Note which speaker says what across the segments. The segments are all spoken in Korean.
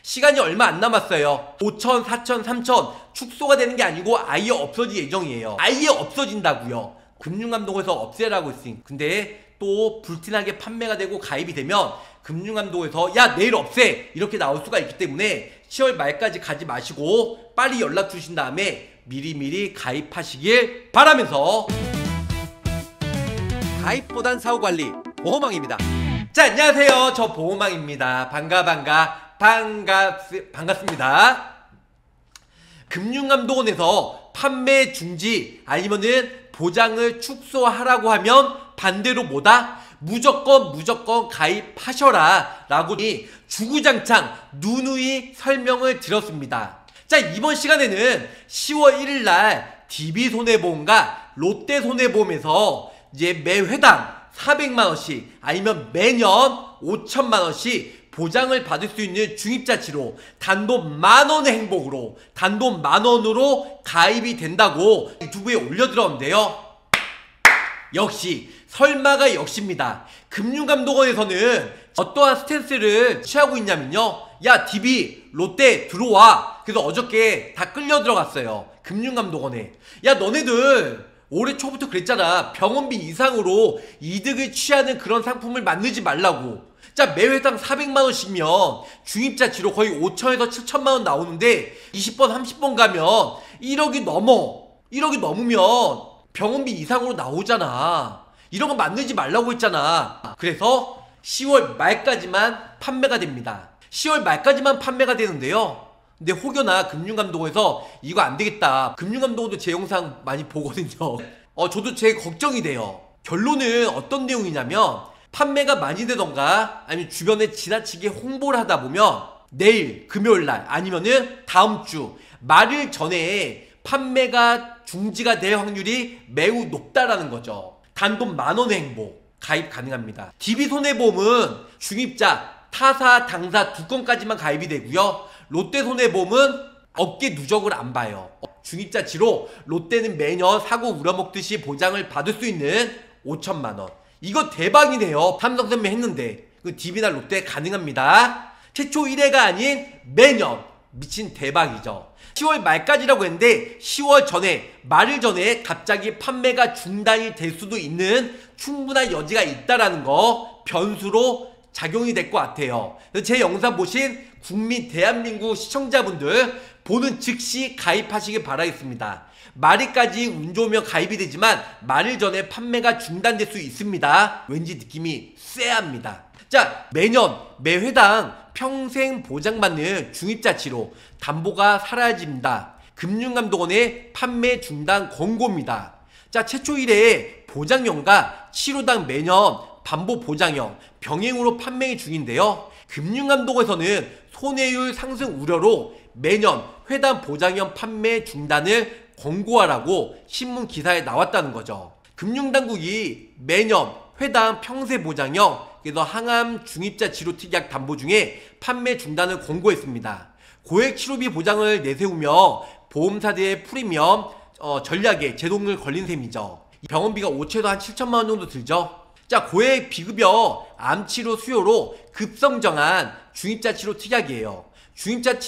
Speaker 1: 시간이 얼마 안 남았어요. 5천, 4천, 3천 축소가 되는 게 아니고 아예 없어질 예정이에요. 아예 없어진다고요. 금융감독에서 없애라고 했으니. 근데 또 불티나게 판매가 되고 가입이 되면 금융감독에서 야 내일 없애 이렇게 나올 수가 있기 때문에 10월 말까지 가지 마시고 빨리 연락 주신 다음에 미리미리 가입하시길 바라면서 가입보단 사후관리 보호망입니다. 자, 안녕하세요. 저 보호망입니다. 반갑습니다. 금융감독원에서 판매 중지 아니면은 보장을 축소하라고 하면 반대로 뭐다? 무조건 가입하셔라 라고 주구장창 누누이 설명을 드렸습니다. 자, 이번 시간에는 10월 1일날 DB손해보험과 롯데손해보험에서 이제 매 회당 400만원씩 아니면 매년 5천만원씩 보장을 받을 수 있는 중입자 치료 단돈 만원의 행복으로 단돈 만원으로 가입이 된다고 유튜브에 올려드렸는데요. 역시 설마가 역시입니다. 금융감독원에서는 어떠한 스탠스를 취하고 있냐면요, 야 DB 롯데 들어와. 그래서 어저께 다 끌려 들어갔어요. 금융감독원에. 야 너네들 올해 초부터 그랬잖아. 병원비 이상으로 이득을 취하는 그런 상품을 만들지 말라고. 자, 매 회당 400만원씩면 중입자 치료 거의 5천에서 7천만원 나오는데 20번 30번 가면 1억이 넘으면 병원비 이상으로 나오잖아. 이런 거 만들지 말라고 했잖아. 그래서 10월 말까지만 판매가 됩니다. 10월 말까지만 판매가 되는데요, 근데 혹여나 금융감독원에서 이거 안되겠다, 금융감독원도 제 영상 많이 보거든요. 저도 제 걱정이 돼요. 결론은 어떤 내용이냐면, 판매가 많이 되던가 아니면 주변에 지나치게 홍보를 하다 보면 내일 금요일날 아니면은 다음주 말일 전에 판매가 중지가 될 확률이 매우 높다라는 거죠. 단돈 만원의 행복 가입 가능합니다. DB손해보험은 중입자, 타사, 당사 두 건까지만 가입이 되고요, 롯데손해보험은 업계 누적을 안 봐요. 중입자 치료 롯데는 매년 사고 우려먹듯이 보장을 받을 수 있는 5천만원. 이거 대박이네요. 삼성생명 했는데 그 DB나 롯데 가능합니다. 최초 1회가 아닌 매년. 미친 대박이죠. 10월 말까지라고 했는데 10월 전에, 말일 전에 갑자기 판매가 중단이 될 수도 있는 충분한 여지가 있다라는 거 변수로 작용이 될 것 같아요. 제 영상 보신 국민 대한민국 시청자분들 보는 즉시 가입하시길 바라겠습니다. 말일까지 운 좋으면 가입이 되지만 말일 전에 판매가 중단될 수 있습니다. 왠지 느낌이 쎄합니다. 자, 매년 매 회당 평생 보장받는 중입자 치료 담보가 사라집니다. 금융감독원의 판매 중단 권고입니다. 자, 최초 1회 보장형과 치료당 매년 반복 보장형 병행으로 판매 중인데요, 금융감독원에서는 손해율 상승 우려로 매년 회당 보장형 판매 중단을 권고하라고 신문 기사에 나왔다는 거죠. 금융당국이 매년 회당 평생 보장형, 그래서 항암 중입자 치료 특약 담보 중에 판매 중단을 권고했습니다. 고액 치료비 보장을 내세우며 보험사들의 프리미엄 전략에 제동을 걸린 셈이죠. 병원비가 5천에서 한 7천만원 정도 들죠. 자, 고액 비급여 암치료 수요로 급성장한 중입자 치료 특약이에요. 중입자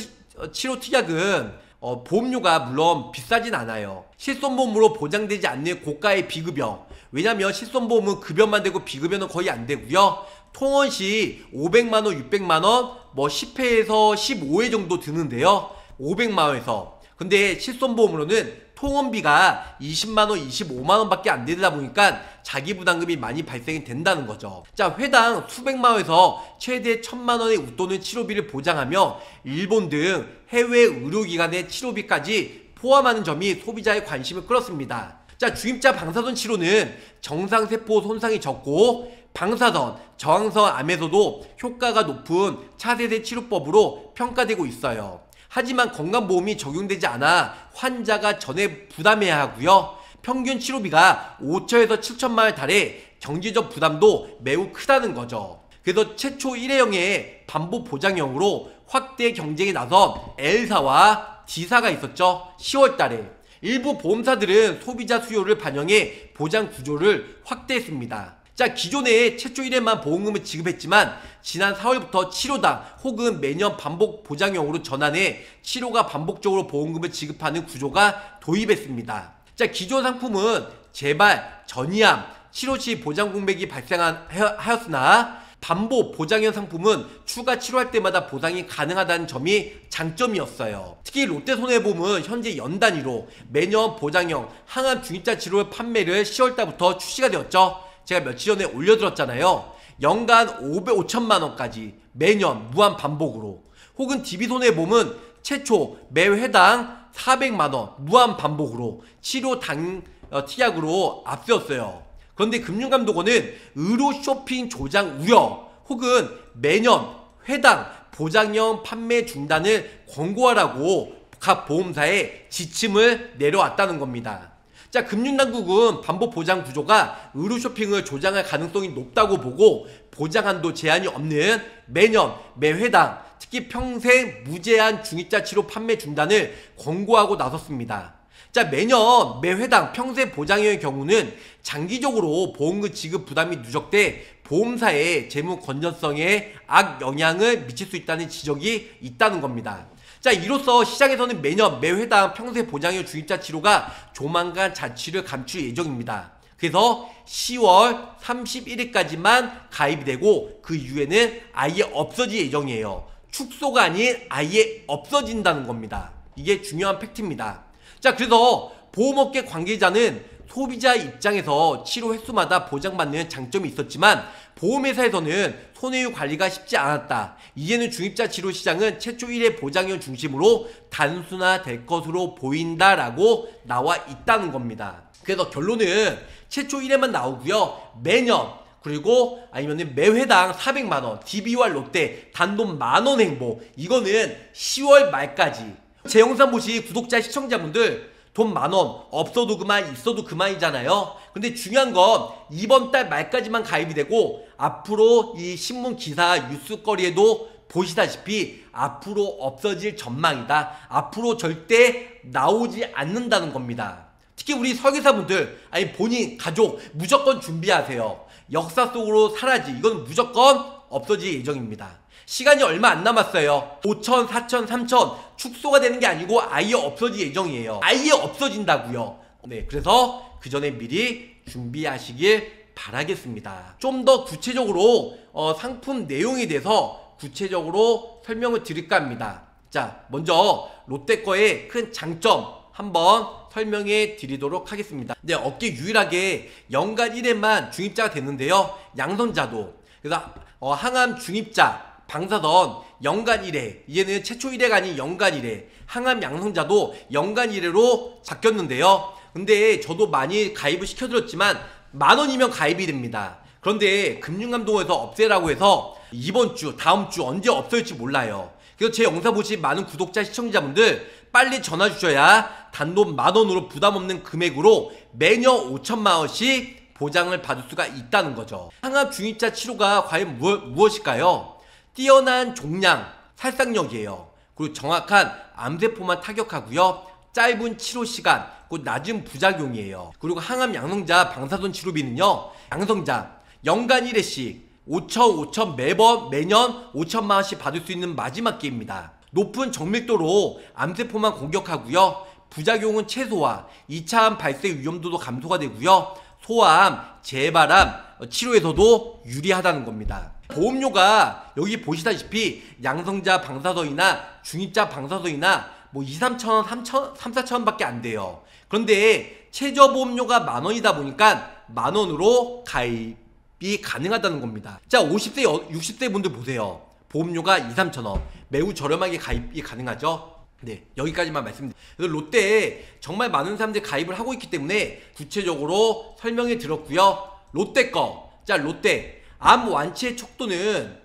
Speaker 1: 치료 특약은 보험료가 물론 비싸진 않아요. 실손보험으로 보장되지 않는 고가의 비급여. 왜냐면 실손보험은 급여만 되고 비급여는 거의 안 되고요, 통원시 500만원, 600만원, 뭐 10회에서 15회 정도 드는데요, 500만원에서. 근데 실손보험으로는 통원비가 20만원, 25만원 밖에 안 되다 보니까 자기 부담금이 많이 발생이 된다는 거죠. 자, 회당 수백만원에서 최대 1000만원의 웃도는 치료비를 보장하며 일본 등 해외 의료기관의 치료비까지 포함하는 점이 소비자의 관심을 끌었습니다. 자, 중입자 방사선 치료는 정상세포 손상이 적고 방사선, 저항성 암에서도 효과가 높은 차세대 치료법으로 평가되고 있어요. 하지만 건강보험이 적용되지 않아 환자가 전액 부담해야 하고요, 평균 치료비가 5천에서 7천만원에 달해 경제적 부담도 매우 크다는 거죠. 그래서 최초 1회형의 반복 보장형으로 확대 경쟁에 나선 L사와 D사가 있었죠. 10월달에 일부 보험사들은 소비자 수요를 반영해 보장 구조를 확대했습니다. 자, 기존에 최초 1회만 보험금을 지급했지만 지난 4월부터 치료당 혹은 매년 반복 보장형으로 전환해 치료가 반복적으로 보험금을 지급하는 구조가 도입했습니다. 자, 기존 상품은 재발, 전이암, 치료 시 보장 공백이 발생하였으나 반복 보장형 상품은 추가 치료할 때마다 보상이 가능하다는 점이 장점이었어요. 특히 롯데손해보험은 현재 연 단위로 매년 보장형 항암 중입자 치료 판매를 10월달부터 출시가 되었죠. 제가 며칠 전에 올려드렸잖아요. 연간 5천만원까지 매년 무한 반복으로, 혹은 DB손해보험은 최초 매 회당 400만원 무한 반복으로 치료 특약으로 앞세웠어요. 그런데 금융감독원은 의료 쇼핑 조장 우려 혹은 매년 회당 보장형 판매 중단을 권고하라고 각 보험사에 지침을 내려왔다는 겁니다. 자, 금융당국은 반복 보장 구조가 의료 쇼핑을 조장할 가능성이 높다고 보고 보장 한도 제한이 없는 매년 매 회당, 특히 평생 무제한 중입자 치료 판매 중단을 권고하고 나섰습니다. 자, 매년 매 회당 평생 보장형의 경우는 장기적으로 보험금 지급 부담이 누적돼 보험사의 재무 건전성에 악영향을 미칠 수 있다는 지적이 있다는 겁니다. 자, 이로써 시장에서는 매년 매 회당 평생 보장형 중입자 치료가 조만간 자취를 감출 예정입니다. 그래서 10월 31일까지만 가입이 되고 그 이후에는 아예 없어질 예정이에요. 축소가 아닌 아예 없어진다는 겁니다. 이게 중요한 팩트입니다. 자, 그래서 보험업계 관계자는 소비자 입장에서 치료 횟수마다 보장받는 장점이 있었지만 보험회사에서는 손해율 관리가 쉽지 않았다. 이제는 중입자 치료 시장은 최초 1회 보장형 중심으로 단순화될 것으로 보인다라고 나와 있다는 겁니다. 그래서 결론은 최초 1회만 나오고요. 매년, 그리고 아니면 매 회당 400만원, DB와 롯데 단돈 만원 행보, 이거는 10월 말까지. 제 영상 보시 구독자 시청자분들 돈 만원 없어도 그만 있어도 그만이잖아요. 근데 중요한 건 이번 달 말까지만 가입이 되고 앞으로 이 신문 기사 뉴스거리에도 보시다시피 앞으로 없어질 전망이다. 앞으로 절대 나오지 않는다는 겁니다. 특히 우리 설계사분들, 아니 본인 가족 무조건 준비하세요. 역사 속으로 사라지, 이건 무조건 없어질 예정입니다. 시간이 얼마 안 남았어요. 5천, 4천, 3천 축소가 되는 게 아니고 아예 없어질 예정이에요. 아예 없어진다고요. 네, 그래서 그 전에 미리 준비하시길 바라겠습니다. 좀 더 구체적으로 상품 내용에 대해서 구체적으로 설명을 드릴까 합니다. 자, 먼저 롯데 거의 큰 장점 한번 설명해 드리도록 하겠습니다. 네, 업계 유일하게 연간 1회만 중입자가 됐는데요. 양선자도, 그래서 항암 중입자 방사선 연간 1회, 이제는 최초 1회가 아닌 연간 1회, 항암 양성자도 연간 1회로 바뀌었는데요. 근데 저도 많이 가입을 시켜드렸지만 만원이면 가입이 됩니다. 그런데 금융감독원에서 없애라고 해서 이번 주, 다음 주 언제 없어질지 몰라요. 그래서 제 영상 보신 많은 구독자 시청자분들 빨리 전화 주셔야 단돈 만원으로 부담없는 금액으로 매년 5천만원씩 보장을 받을 수가 있다는 거죠. 항암 중입자 치료가 과연 무엇일까요? 뛰어난 종양, 살상력이에요. 그리고 정확한 암세포만 타격하고요. 짧은 치료 시간, 그리고 낮은 부작용이에요. 그리고 항암 양성자 방사선 치료비는요. 양성자 연간 1회씩 5천 매년 5천만원씩 받을 수 있는 마지막 기회입니다. 높은 정밀도로 암세포만 공격하고요. 부작용은 최소화, 2차암 발생 위험도도 감소가 되고요. 소아암, 재발암 치료에서도 유리하다는 겁니다. 보험료가 여기 보시다시피 양성자 방사선이나 중입자 방사선이나 뭐 2, 3천원, 3, 4천원 밖에 안 돼요. 그런데 최저보험료가 만원이다 보니까 만원으로 가입이 가능하다는 겁니다. 자, 50대, 60대 분들 보세요. 보험료가 2, 3천원 매우 저렴하게 가입이 가능하죠. 네, 여기까지만 말씀드립니다. 그래서 롯데에 정말 많은 사람들이 가입을 하고 있기 때문에 구체적으로 설명해 드렸고요. 롯데 거, 자, 롯데 암 완치의 촉도는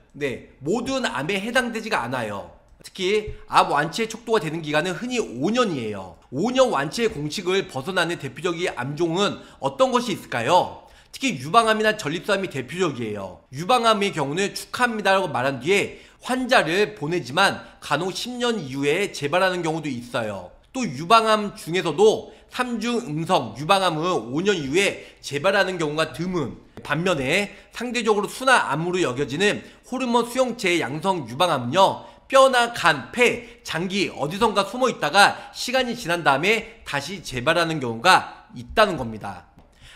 Speaker 1: 모든 암에 해당되지가 않아요. 특히 암 완치의 촉도가 되는 기간은 흔히 5년이에요. 5년 완치의 공식을 벗어나는 대표적인 암종은 어떤 것이 있을까요? 특히 유방암이나 전립선암이 대표적이에요. 유방암의 경우는 축하합니다라고 말한 뒤에 환자를 보내지만 간혹 10년 이후에 재발하는 경우도 있어요. 또 유방암 중에서도 3중 음성 유방암은 5년 이후에 재발하는 경우가 드문, 반면에 상대적으로 순한 암으로 여겨지는 호르몬 수용체의 양성 유방암은요, 뼈나 간, 폐, 장기 어디선가 숨어 있다가 시간이 지난 다음에 다시 재발하는 경우가 있다는 겁니다.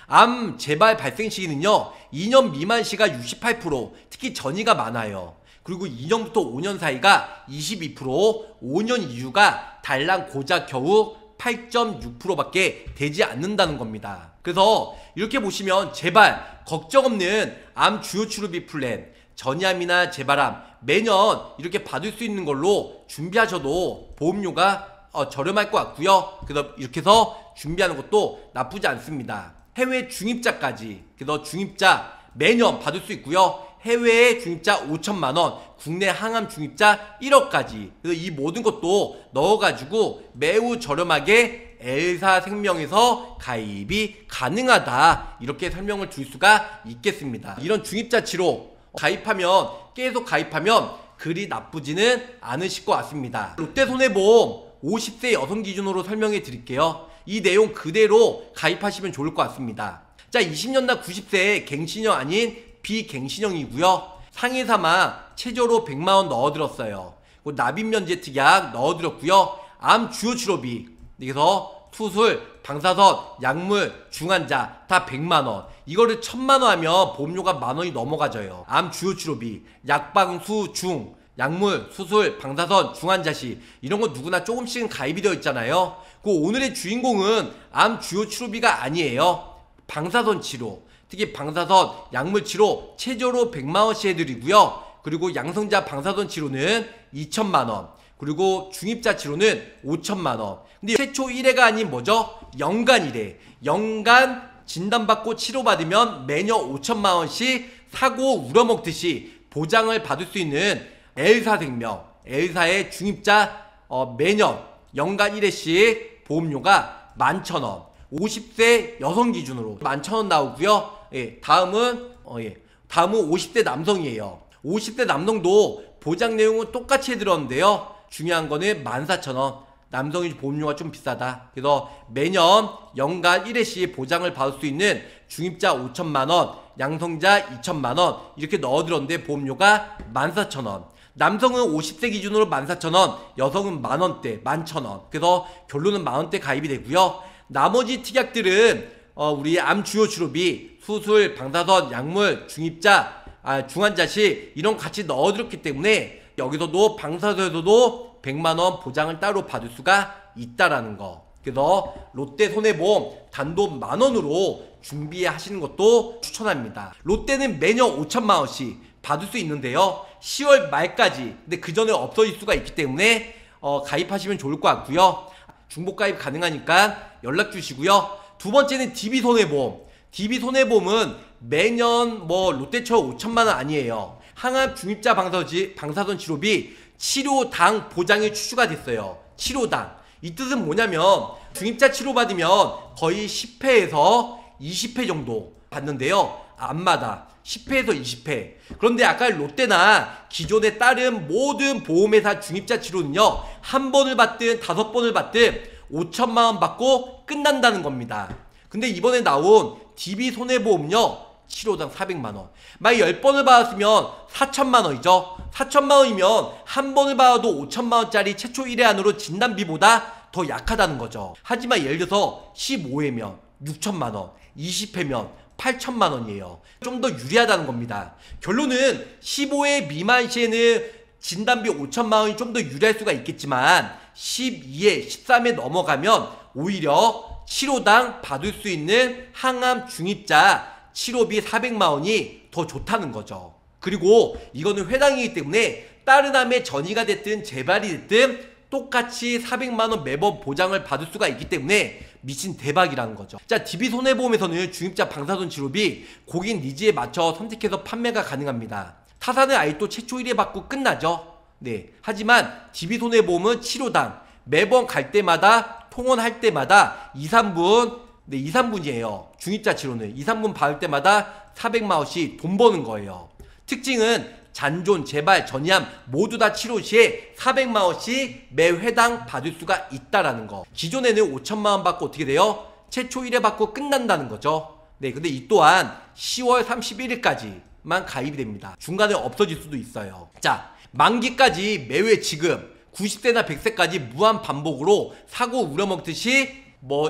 Speaker 1: 암 재발 발생 시기는요, 2년 미만 시가 68%, 특히 전이가 많아요. 그리고 2년부터 5년 사이가 22%, 5년 이후가 달랑 고작 겨우 8.6%밖에 되지 않는다는 겁니다. 그래서 이렇게 보시면 제발 걱정 없는 암 주요 치료비 플랜, 전이암이나 재발암 매년 이렇게 받을 수 있는 걸로 준비하셔도 보험료가 저렴할 것 같고요. 그래서 이렇게 해서 준비하는 것도 나쁘지 않습니다. 해외 중입자까지, 그래서 중입자 매년 받을 수 있고요. 해외 중입자 5천만원, 국내 항암 중입자 1억까지. 그래서 이 모든 것도 넣어가지고 매우 저렴하게 엘사생명에서 가입이 가능하다, 이렇게 설명을 드릴 수가 있겠습니다. 이런 중입자 치료 가입하면, 계속 가입하면 그리 나쁘지는 않으실 것 같습니다. 롯데손해보험 50세 여성 기준으로 설명해 드릴게요. 이 내용 그대로 가입하시면 좋을 것 같습니다. 자, 20년당 90세 갱신형 아닌 비갱신형이고요. 상해사망 최저로 100만원 넣어들었어요. 납입면제 특약 넣어드렸고요. 암 주요 치료비, 그래서 수술, 방사선, 약물, 중환자 다 100만원. 이거를 1000만원 하면 보험료가 만원이 넘어가져요. 암 주요 치료비, 약방, 수, 중, 약물, 수술, 방사선, 중환자 시 이런 거 누구나 조금씩은 가입이 되어 있잖아요. 그 오늘의 주인공은 암 주요 치료비가 아니에요. 방사선 치료, 특히 방사선, 약물 치료 최저로 100만원씩 해드리고요. 그리고 양성자 방사선 치료는 2천만원, 그리고 중입자 치료는 5천만원. 근데 최초 1회가 아닌 뭐죠? 연간 1회. 연간 진단받고 치료받으면 매년 5천만원씩 사고 우려먹듯이 보장을 받을 수 있는 엘사생명, 엘사의 중입자 매년 연간 1회씩 보험료가 11,000원. 50세 여성 기준으로 11,000원 나오고요. 예, 다음은 50대 남성이에요. 50대 남성도 보장 내용은 똑같이 해드렸는데요. 중요한 거는 14,000원. 남성이 보험료가 좀 비싸다. 그래서 매년 연간 1회씩 보장을 받을 수 있는 중입자 5천만원, 양성자 2천만원 이렇게 넣어드렸는데 보험료가 14,000원. 남성은 50세 기준으로 14,000원, 여성은 만원대, 11,000원. 그래서 결론은 만원대 가입이 되고요. 나머지 특약들은 우리 암 주요 치료비, 수술, 방사선, 약물, 중입자, 중환자 시 이런 같이 넣어드렸기 때문에 여기서도 방사선에서도 100만원 보장을 따로 받을 수가 있다라는 거. 그래서 롯데손해보험 단돈 만원으로 준비하시는 것도 추천합니다. 롯데는 매년 5천만원씩 받을 수 있는데요. 10월 말까지, 근데 그 전에 없어질 수가 있기 때문에 가입하시면 좋을 것 같고요. 중복 가입 가능하니까 연락 주시고요. 두 번째는 DB손해보험. DB손해보험은 매년 롯데처럼 5천만원 아니에요. 항암 중입자 방사선 치료비 치료당 보장이 추가가 됐어요. 치료당. 이 뜻은 뭐냐면 중입자 치료받으면 거의 10회에서 20회 정도 받는데요. 암마다 10회에서 20회. 그런데 아까 롯데나 기존에 따른 모든 보험회사 중입자 치료는요, 한 번을 받든 5번을 받든 5천만원 받고 끝난다는 겁니다. 근데 이번에 나온 DB손해보험은요, 치료당 400만원. 만약 10번을 받았으면 4천만원이죠. 4천만원이면 한 번을 받아도 5천만원짜리 최초 1회 안으로 진단비보다 더 약하다는 거죠. 하지만 예를 들어서 15회면 6천만원, 20회면 8천만원이에요. 좀 더 유리하다는 겁니다. 결론은 15회 미만 시에는 진단비 5천만원이 좀 더 유리할 수가 있겠지만 12회, 13회 넘어가면 오히려 치료당 받을 수 있는 항암 중입자 치료비 400만원이 더 좋다는 거죠. 그리고 이거는 회당이기 때문에 다른 암의 전이가 됐든 재발이 됐든 똑같이 400만원 매번 보장을 받을 수가 있기 때문에 미친 대박이라는 거죠. 자, DB손해보험에서는 중입자 방사선 치료비 고객 니즈에 맞춰 선택해서 판매가 가능합니다. 타사는 아예 또 최초 1회 받고 끝나죠. 네. 하지만 DB손해보험은 치료당 매번 갈 때마다 통원할 때마다 2, 3분, 네, 2, 3분이에요. 중입자 치료는 2, 3분 받을 때마다 400만원씩 돈 버는 거예요. 특징은 잔존, 재발, 전이암 모두 다 치료 시에 400만원씩 매 회당 받을 수가 있다라는 거. 기존에는 5천만원 받고 어떻게 돼요? 최초 1회 받고 끝난다는 거죠. 네, 근데 이 또한 10월 31일까지만 가입이 됩니다. 중간에 없어질 수도 있어요. 자, 만기까지 매회 지급, 90세나 100세까지 무한 반복으로 사고 우려먹듯이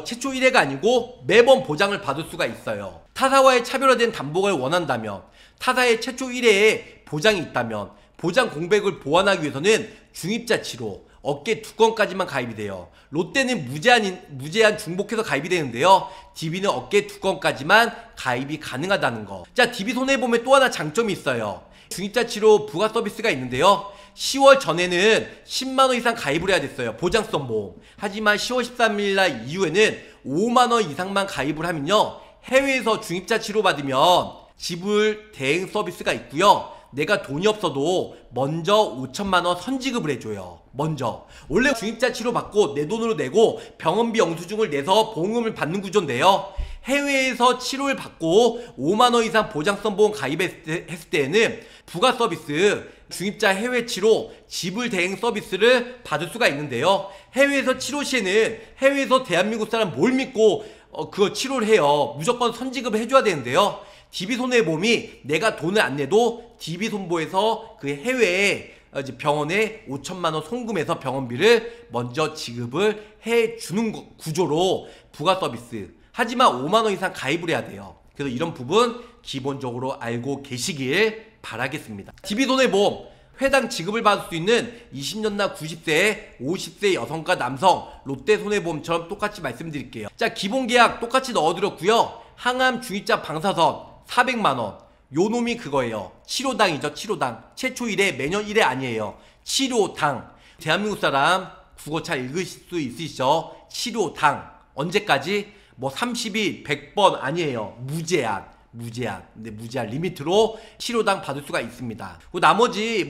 Speaker 1: 최초 1회가 아니고 매번 보장을 받을 수가 있어요. 타사와의 차별화된 담보를 원한다면, 타사의 최초 1회에 보장이 있다면 보장 공백을 보완하기 위해서는 중입자 치료, 어깨 2건까지만 가입이 돼요. 롯데는 무제한 중복해서 가입이 되는데요. DB는 어깨 2건까지만 가입이 가능하다는 거. 자, DB손해보험에 또 하나 장점이 있어요. 중입자 치료 부가 서비스가 있는데요. 10월 전에는 10만원 이상 가입을 해야 됐어요. 보장성 보험. 하지만 10월 13일날 이후에는 5만원 이상만 가입을 하면요, 해외에서 중입자 치료 받으면 지불 대행 서비스가 있고요. 내가 돈이 없어도 먼저 5천만원 선지급을 해줘요. 먼저. 원래 중입자 치료 받고 내 돈으로 내고 병원비 영수증을 내서 보험금을 받는 구조인데요. 해외에서 치료를 받고 5만원 이상 보장성 보험 가입했을 때에는 부가 서비스, 중입자 해외 치료 지불 대행 서비스를 받을 수가 있는데요. 해외에서 치료 시에는 해외에서 대한민국 사람 뭘 믿고 그거 치료를 해요. 무조건 선지급을 해줘야 되는데요. DB손해보험이 내가 돈을 안 내도 DB손보에서 그 해외에 병원에 5천만원 송금해서 병원비를 먼저 지급을 해주는 구조로 부가 서비스. 하지만 5만원 이상 가입을 해야 돼요. 그래서 이런 부분 기본적으로 알고 계시길 바라겠습니다. DB손해보험 회당 지급을 받을 수 있는 20년나 90세, 50세 여성과 남성, 롯데손해보험처럼 똑같이 말씀드릴게요. 자, 기본계약 똑같이 넣어드렸고요. 항암 중입자 방사선 400만원. 요 놈이 그거예요. 치료당이죠. 치료당. 최초 1회, 매년 1회 아니에요. 치료당. 대한민국 사람 국어 잘 읽으실 수 있으시죠? 치료당. 언제까지? 30일, 100번 아니에요. 무제한. 근데 무제한 리미트로 치료당 받을 수가 있습니다. 그리고 나머지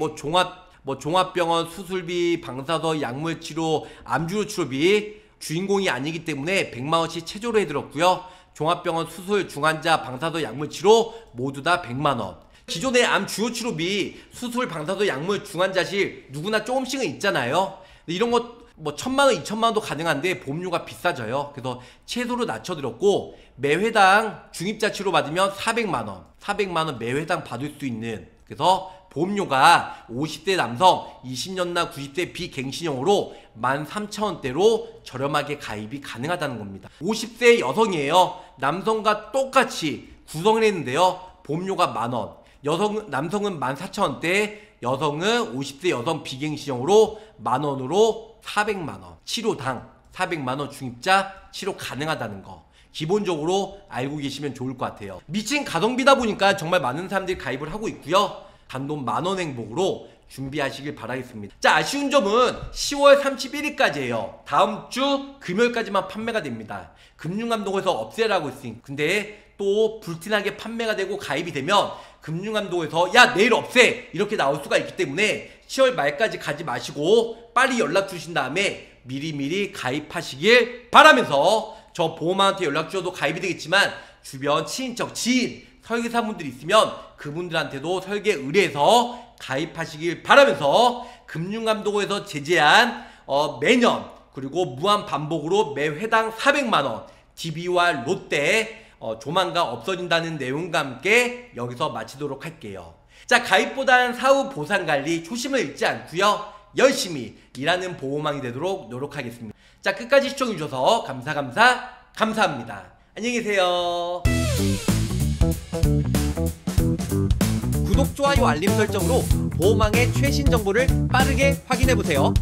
Speaker 1: 종합병원 수술비, 방사선, 약물치료, 암주로 치료비 주인공이 아니기 때문에 100만원씩 최저로 해드렸고요. 종합병원 수술, 중환자, 방사선, 약물치료 모두 다 100만원. 기존의 암 주요 치료비, 수술, 방사선, 약물, 중환자실 누구나 조금씩은 있잖아요. 이런 것 1000만원, 2000만원도 가능한데 보험료가 비싸져요. 그래서 최소로 낮춰드렸고, 매회당 중입자 치료 받으면 400만원 매회당 받을 수 있는, 그래서 보험료가 50대 남성, 20년나 90대 비갱신형으로 13,000원대로 저렴하게 가입이 가능하다는 겁니다. 50세 여성이에요. 남성과 똑같이 구성을 했는데요. 보험료가 만원. 남성은 14,000원대, 여성은 50세 여성 비갱신형으로 만원으로 400만원. 치료당 400만원 중입자 치료 가능하다는 거. 기본적으로 알고 계시면 좋을 것 같아요. 미친 가성비다 보니까 정말 많은 사람들이 가입을 하고 있고요. 단돈 만원 행복으로 준비하시길 바라겠습니다. 자, 아쉬운 점은 10월 31일까지예요. 다음 주 금요일까지만 판매가 됩니다. 금융감독에서 없애라고 했으니, 근데 또 불티나게 판매가 되고 가입이 되면 금융감독에서 야, 내일 없애! 이렇게 나올 수가 있기 때문에 10월 말까지 가지 마시고 빨리 연락 주신 다음에 미리미리 가입하시길 바라면서, 저 보험한테 연락 주셔도 가입이 되겠지만 주변 친인척, 지인, 설계사분들이 있으면 그분들한테도 설계 의뢰해서 가입하시길 바라면서, 금융감독원에서 제재한 매년 그리고 무한 반복으로 매 회당 400만원 DB와 롯데 조만간 없어진다는 내용과 함께 여기서 마치도록 할게요. 자, 가입보단 사후 보상관리 초심을 잃지 않고요, 열심히 일하는 보호망이 되도록 노력하겠습니다. 자, 끝까지 시청해주셔서 감사합니다. 안녕히 계세요. 구독, 좋아요, 알림 설정으로 보호망의 최신 정보를 빠르게 확인해보세요.